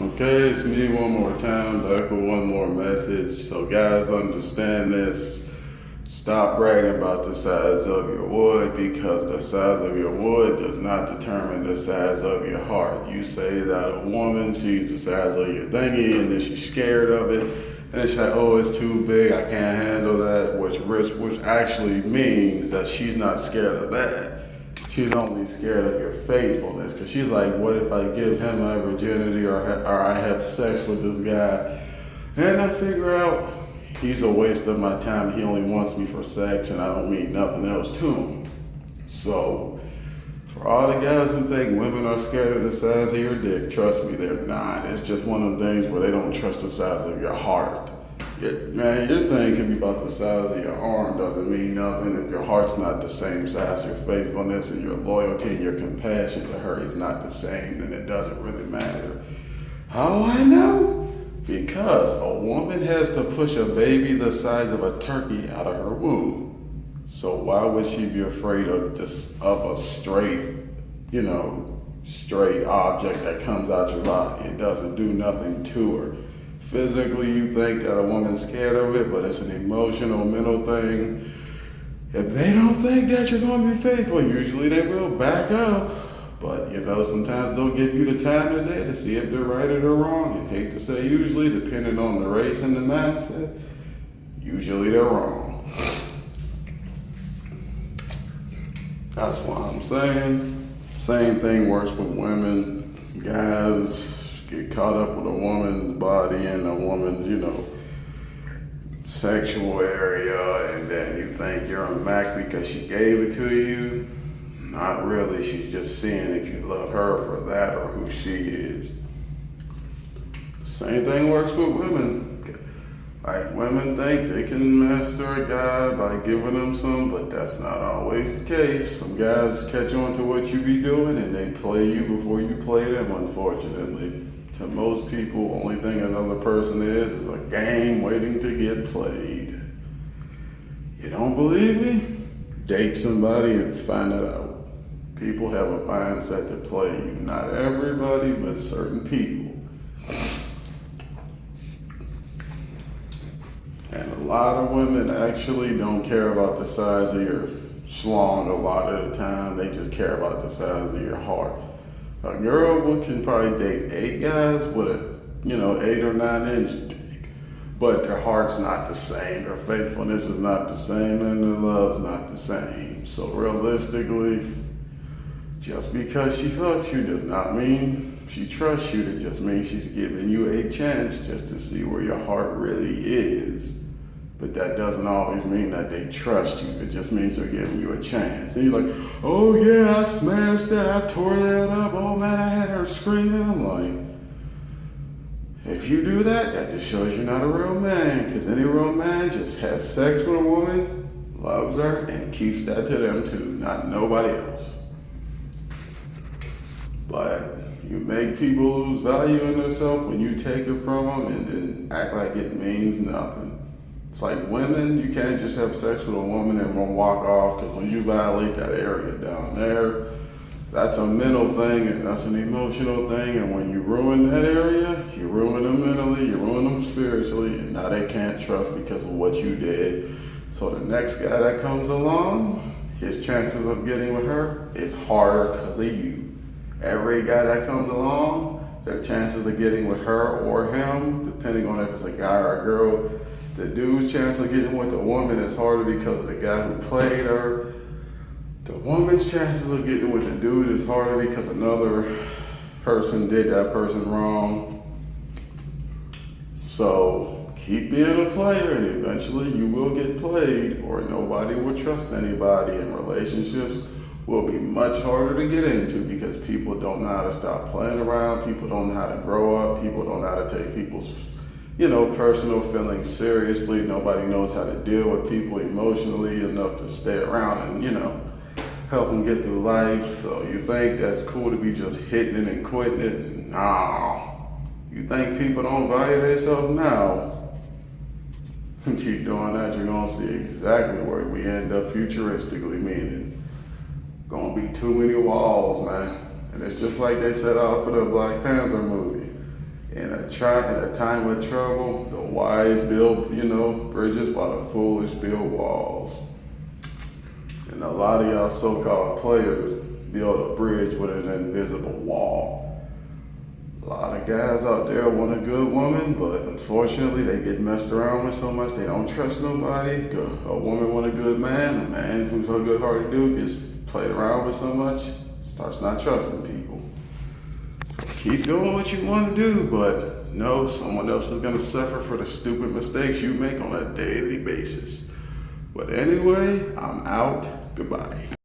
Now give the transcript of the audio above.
Okay, it's me one more time, back with one more message. So guys, understand this. Stop bragging about the size of your wood, because the size of your wood does not determine the size of your heart. You say that a woman sees the size of your thingy and then she's scared of it. And she's like, oh, it's too big, I can't handle that, which actually means that she's not scared of that. She's only scared of your faithfulness, because she's like, what if I give him my virginity, or I have sex with this guy and I figure out he's a waste of my time, he only wants me for sex and I don't mean nothing else to him. So for all the guys who think women are scared of the size of your dick, trust me, they're not. It's just one of the things where they don't trust the size of your heart. Man, your thing can be about the size of your arm, doesn't mean nothing if your heart's not the same size. Your faithfulness and your loyalty and your compassion to her is not the same, then it doesn't really matter. How I know? Because a woman has to push a baby the size of a turkey out of her womb. So why would she be afraid of a straight, straight object that comes out your body? It doesn't do nothing to her. Physically, you think that a woman's scared of it, but it's an emotional, mental thing. If they don't think that you're going to be faithful, usually they will back up. But, sometimes they'll give you the time of day to see if they're right or they're wrong. And hate to say usually, depending on the race and the mindset, usually they're wrong. That's what I'm saying. Same thing works with women. Guys get caught up with a woman's body and a woman's, sexual area, and then you think you're a Mac because she gave it to you. Not really. She's just seeing if you love her for that or who she is. Same thing works with women. Like, women think they can master a guy by giving them some, but that's not always the case. Some guys catch on to what you be doing and they play you before you play them, unfortunately. To most people, only thing another person is a game waiting to get played. You don't believe me? Date somebody and find it out. People have a mindset to play you. Not everybody, but certain people. And a lot of women actually don't care about the size of your schlong a lot of the time. They just care about the size of your heart. A girl can probably date 8 guys with a, 8 or 9 inch dick, but their heart's not the same, their faithfulness is not the same, and their love's not the same. So realistically, just because she fucks you does not mean she trusts you. It just means she's giving you a chance just to see where your heart really is. But that doesn't always mean that they trust you. It just means they're giving you a chance. And you're like, oh yeah, I smashed that, I tore that up, oh man, I had her screaming. I'm like, if you do that, that just shows you're not a real man. Because any real man just has sex with a woman, loves her, and keeps that to them too, not nobody else. But you make people lose value in themselves when you take it from them and then act like it means nothing. It's like women, you can't just have sex with a woman and walk off, because when you violate that area down there, that's a mental thing and that's an emotional thing, and when you ruin that area, you ruin them mentally, you ruin them spiritually, and now they can't trust because of what you did. So the next guy that comes along, his chances of getting with her is harder because of you. Every guy that comes along, their chances of getting with her or him, depending on if it's a guy or a girl, the dude's chance of getting with a woman is harder because of the guy who played her. The woman's chances of getting with a dude is harder because another person did that person wrong. So keep being a player and eventually you will get played, or nobody will trust anybody, and relationships will be much harder to get into because people don't know how to stop playing around, people don't know how to grow up, people don't know how to take people's personal feelings seriously. Nobody knows how to deal with people emotionally enough to stay around and, help them get through life. So you think that's cool to be just hitting it and quitting it? Nah. You think people don't value themselves now? Keep doing that, you're gonna see exactly where we end up futuristically, meaning gonna be too many walls, man. And it's just like they set out for the Black Panther movie. a time of trouble, the wise build, bridges while the foolish build walls. And a lot of y'all so-called players build a bridge with an invisible wall. A lot of guys out there want a good woman, but unfortunately they get messed around with so much they don't trust nobody. A woman want a good man, a man who's a good-hearted dude gets played around with so much, starts not trusting people. So keep doing what you want to do, but know someone else is going to suffer for the stupid mistakes you make on a daily basis. But anyway, I'm out. Goodbye.